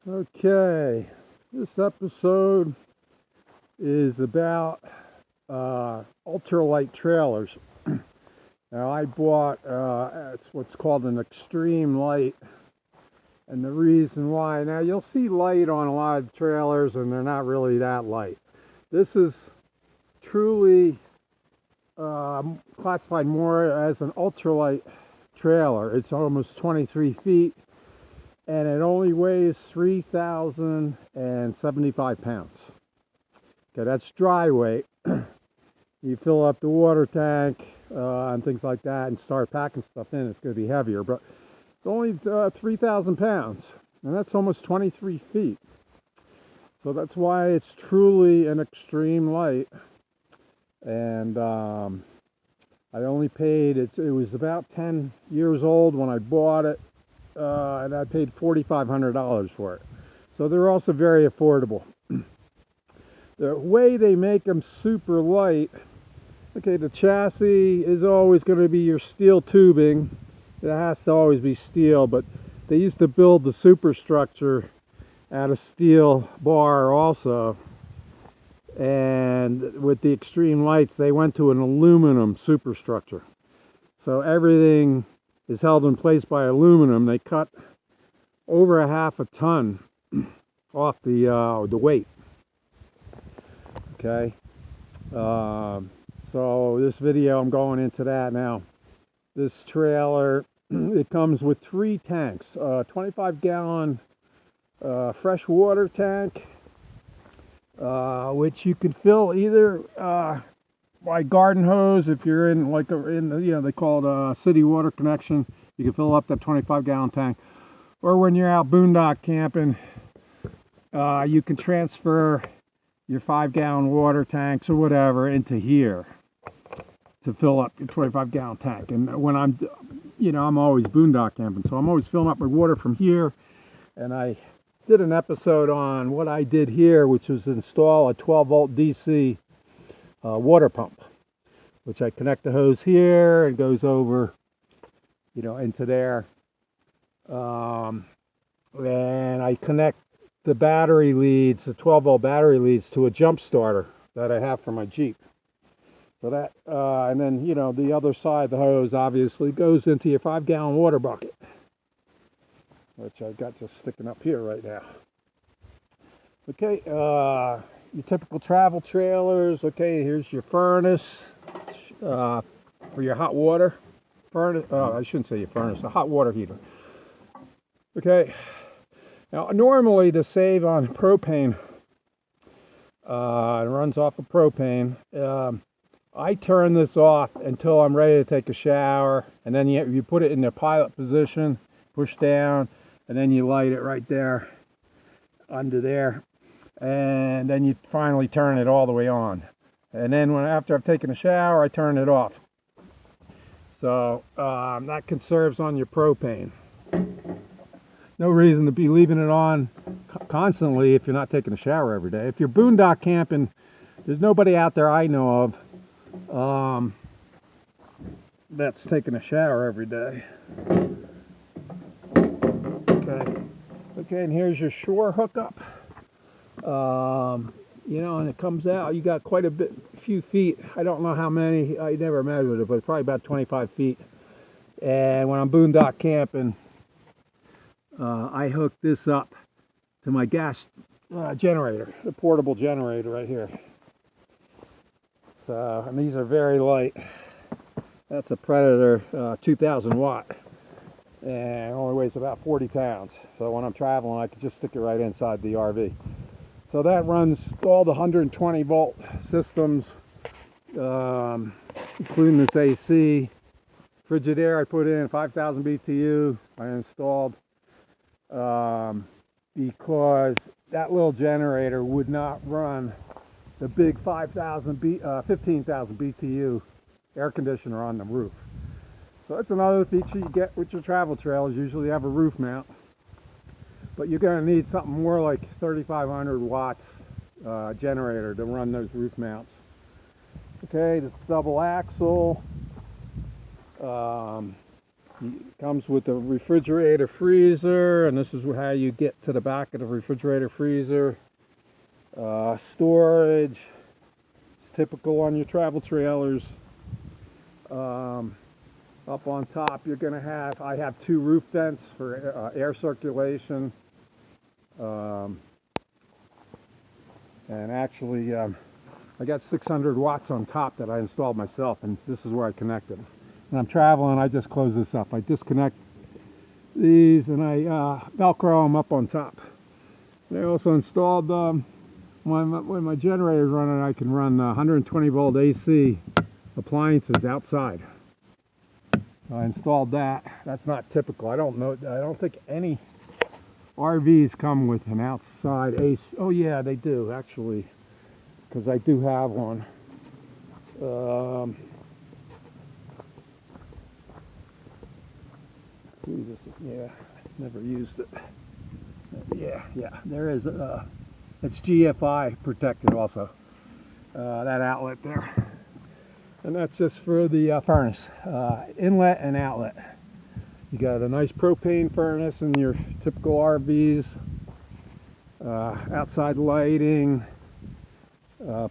Okay, this episode is about ultralight trailers. Now I bought it's what's called an extreme light, and the reason why, now you'll see light on a lot of trailers and they're not really that light. This is truly classified more as an ultralight trailer. It's almost 23 feet and it only weighs 3,075 pounds. Okay, that's dry weight. You fill up the water tank and things like that and start packing stuff in, it's going to be heavier, but it's only 3,000 pounds, and that's almost 23 feet. So that's why it's truly an extreme light. And I only paid, it was about 10 years old when I bought it. And I paid $4,500 for it. So they're also very affordable. The way they make them super light, okay, the chassis is always going to be your steel tubing. It has to always be steel, but they used to build the superstructure out of steel bar also. And with the extreme lights, they went to an aluminum superstructure. So everything is held in place by aluminum. They cut over 1/2 ton off the weight. Okay, so this video, I'm going into that now. This trailer, it comes with 3 tanks, 25-gallon fresh water tank, which you can fill either by garden hose. If you're in they call it a city water connection, you can fill up that 25-gallon tank. Or when you're out boondock camping, you can transfer your 5-gallon water tanks or whatever into here to fill up your 25-gallon tank. And when I'm always boondock camping, so I'm always filling up my water from here. And I did an episode on what I did here, which was install a 12-volt DC water pump, which I connect the hose here and goes over, into there. And I connect the battery leads, the 12-volt battery leads, to a jump starter that I have for my Jeep. So that, and then, the other side of the hose obviously goes into your 5-gallon water bucket, which I've got just sticking up here right now. Okay, your typical travel trailers. Okay, here's your furnace for your hot water. Furnace, I shouldn't say your furnace, a hot water heater. Okay, now normally to save on propane, it runs off of propane. I turn this off until I'm ready to take a shower, and then you put it in the pilot position, push down, and then you light it right there under there, and then you finally turn it all the way on. And then after I've taken a shower, I turn it off. So that conserves on your propane. No reason to be leaving it on constantly if you're not taking a shower every day. If you're boondock camping, there's nobody out there I know of that's taking a shower every day. Okay, and here's your shore hookup. And it comes out, you got quite a few feet. I don't know how many, I never measured it, but probably about 25 feet. And when I'm boondock camping, I hook this up to my gas generator, the portable generator right here. So, and these are very light. That's a Predator 2000 watt, and it only weighs about 40 pounds. So when I'm traveling, I can just stick it right inside the RV. So that runs all the 120 volt systems, including this AC. Frigidaire I put in 5,000 BTU. I installed because that little generator would not run the big 15,000 BTU air conditioner on the roof. So that's another feature you get with your travel trailers. Usually you have a roof mount, but you're going to need something more like 3,500 watts generator to run those roof mounts. Okay, this double axle. It comes with a refrigerator freezer, and this is how you get to the back of the refrigerator freezer. Storage. It's typical on your travel trailers. Up on top, you're going to have, I have 2 roof vents for air circulation. And actually, I got 600 watts on top that I installed myself, and this is where I connect them. When I'm traveling, I just close this up. I disconnect these and I Velcro them up on top. I also installed, when my generator is running, I can run 120 volt AC appliances outside. I installed that. That's not typical. I don't think any RVs come with an outside AC. Oh yeah, they do actually, because I do have one. Jesus, yeah, never used it. Yeah, there is. It's GFI protected also. That outlet there. And that's just for the furnace, inlet and outlet. You got a nice propane furnace in your typical RVs, outside lighting,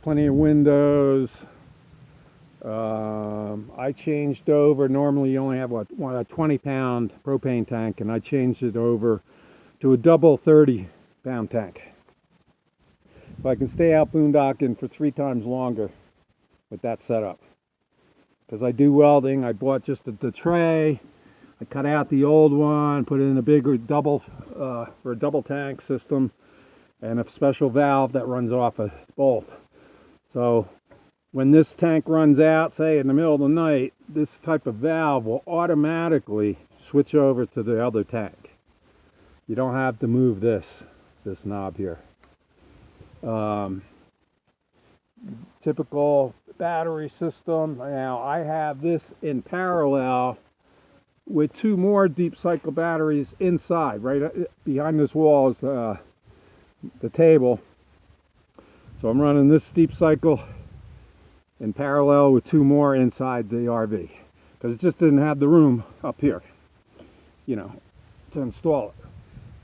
plenty of windows. I changed over, normally you only have a 20-pound propane tank, and I changed it over to a double 30-pound tank. So I can stay out boondocking for 3 times longer with that setup. Because I do welding, I bought just the tray. I cut out the old one, put in a bigger double for a double tank system, and a special valve that runs off of both. So when this tank runs out, say in the middle of the night, this type of valve will automatically switch over to the other tank. You don't have to move this knob here. Typical battery system. Now I have this in parallel with 2 more deep cycle batteries inside. Right behind this wall is the table. So I'm running this deep cycle in parallel with 2 more inside the RV, because it just didn't have the room up here, to install it.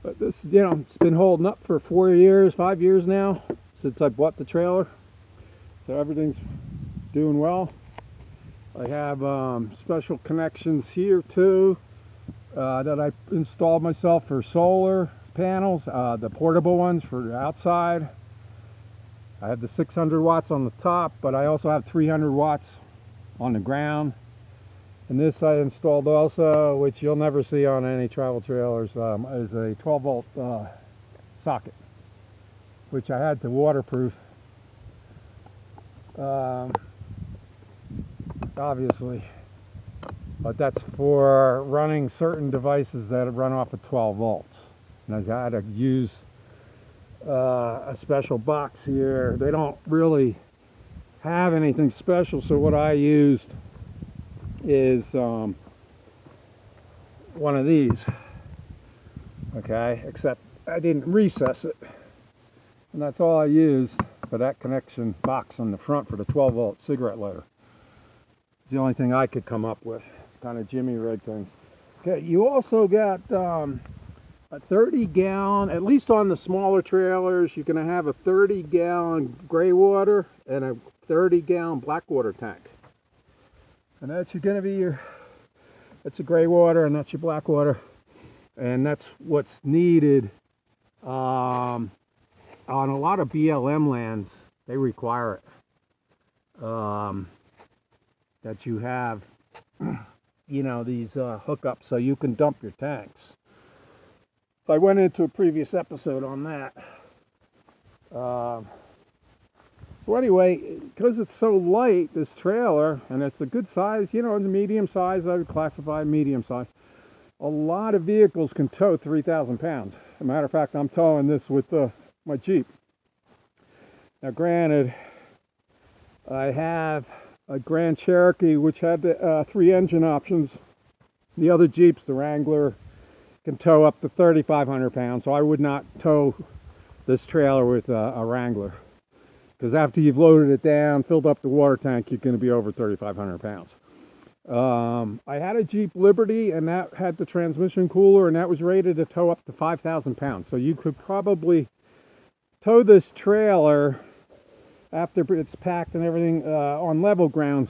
But this, it's been holding up for 4 years, 5 years now since I bought the trailer. So everything's doing well. I have special connections here too that I installed myself for solar panels, the portable ones for outside. I have the 600 watts on the top, but I also have 300 watts on the ground. And this I installed also, which you'll never see on any travel trailers, is a 12 volt socket, which I had to waterproof. Obviously, but that's for running certain devices that run off of 12 volts. And I had to use a special box here. They don't really have anything special, so what I used is one of these. Okay, except I didn't recess it, and that's all I used for that connection box on the front for the 12 volt cigarette lighter. It's the only thing I could come up with, kind of jimmy rig things. Okay, you also got a 30-gallon, at least on the smaller trailers, you're going to have a 30-gallon gray water and a 30-gallon black water tank. And that's going to be that's a gray water and that's your black water. And that's what's needed on a lot of BLM lands. They require it. That you have, these hookups so you can dump your tanks. I went into a previous episode on that. Well, anyway, because it's so light, this trailer, and it's a good size, it's a medium size, I would classify medium size. A lot of vehicles can tow 3,000 pounds. As a matter of fact, I'm towing this with my Jeep. Now, granted, I have a Grand Cherokee, which had the 3 engine options. The other Jeeps, the Wrangler, can tow up to 3,500 pounds, so I would not tow this trailer with a Wrangler, because after you've loaded it down, filled up the water tank, you're going to be over 3,500 pounds. I had a Jeep Liberty, and that had the transmission cooler, and that was rated to tow up to 5,000 pounds. So you could probably tow this trailer after it's packed and everything on level grounds.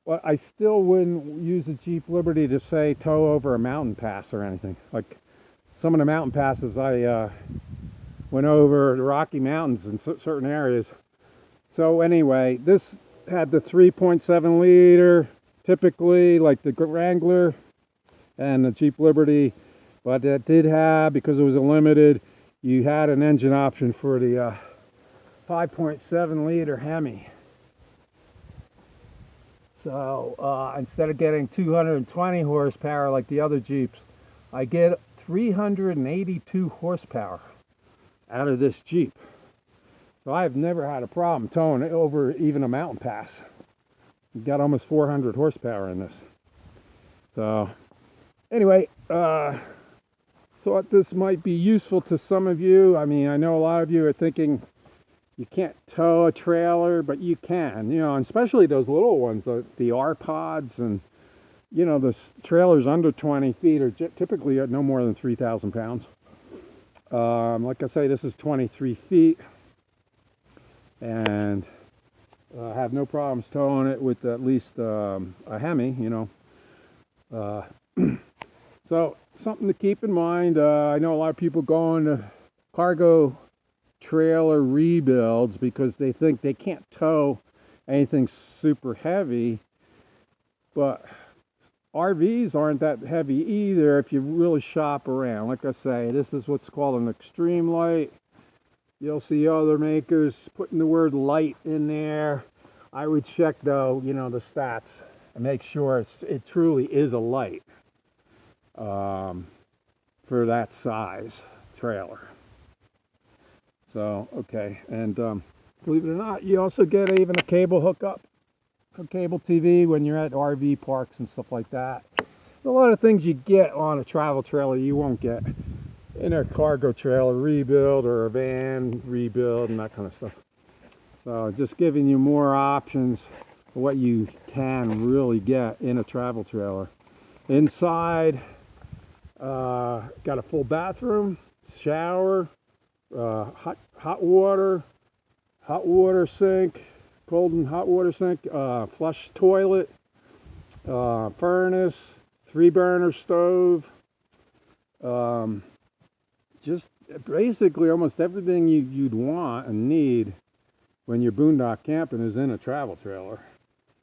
But I still wouldn't use a Jeep Liberty to, say, tow over a mountain pass or anything. Like some of the mountain passes I went over the Rocky Mountains in certain areas. So anyway, this had the 3.7 liter, typically like the Wrangler and the Jeep Liberty, but it did have, because it was a limited, you had an engine option for the 5.7 liter Hemi. So instead of getting 220 horsepower like the other Jeeps, I get 382 horsepower out of this Jeep. So I've never had a problem towing it over even a mountain pass. You've got almost 400 horsepower in this. So anyway, thought this might be useful to some of you. I mean, I know a lot of you are thinking you can't tow a trailer, but you can, you know, and especially those little ones, the R-Pods, and, you know, the trailers under 20 feet are typically no more than 3,000 pounds. Like I say, this is 23 feet, and I have no problems towing it with at least a Hemi, you know. So something to keep in mind. I know a lot of people go into cargo trailer rebuilds because they think they can't tow anything super heavy, but RVs aren't that heavy either if you really shop around. Like I say, this is what's called an extreme light. You'll see other makers putting the word light in there. I would check, though, you know, the stats and make sure it truly is a light for that size trailer. So, okay, and believe it or not, you also get even a cable hookup for cable TV when you're at RV parks and stuff like that. There's a lot of things you get on a travel trailer you won't get in a cargo trailer rebuild or a van rebuild and that kind of stuff. So just giving you more options of what you can really get in a travel trailer. Inside, got a full bathroom, shower, hot water sink, cold and hot water sink, flush toilet, furnace, 3-burner stove, just basically almost everything you'd want and need when you're boondock camping is in a travel trailer.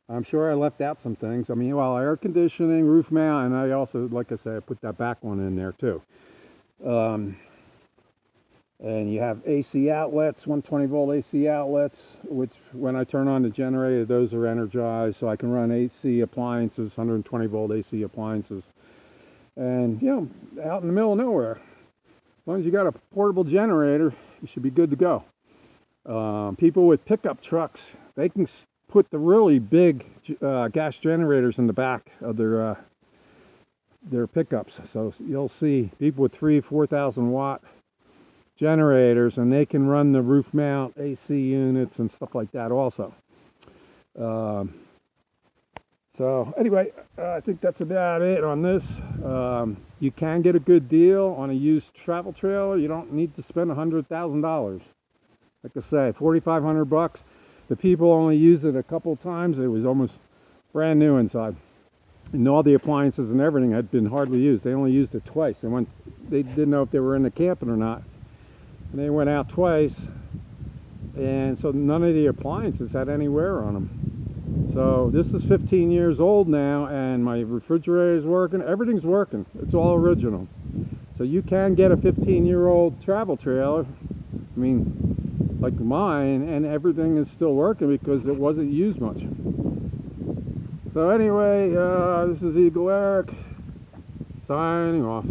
I'm sure I left out some things. I mean, well, air conditioning, roof mount, and I also, like I said, I put that back one in there too. And you have AC outlets, 120 volt AC outlets, which when I turn on the generator, those are energized, so I can run AC appliances, 120 volt AC appliances. And, you know, out in the middle of nowhere, as long as you got a portable generator, you should be good to go. People with pickup trucks, they can put the really big gas generators in the back of their pickups. So you'll see people with 4,000 watt generators, and they can run the roof mount AC units and stuff like that also. So anyway, I think that's about it on this. You can get a good deal on a used travel trailer. You don't need to spend $100,000. Like I say, 4,500 bucks. The people only used it a couple times. It was almost brand new inside, and all the appliances and everything had been hardly used. They only used it twice. They didn't know if they were in the camping or not. And they went out twice, and so none of the appliances had any wear on them. So this is 15 years old now, and my refrigerator is working. Everything's working. It's all original. So you can get a 15-year-old travel trailer, I mean, like mine, and everything is still working because it wasn't used much. So anyway, this is Eagle Eric, signing off.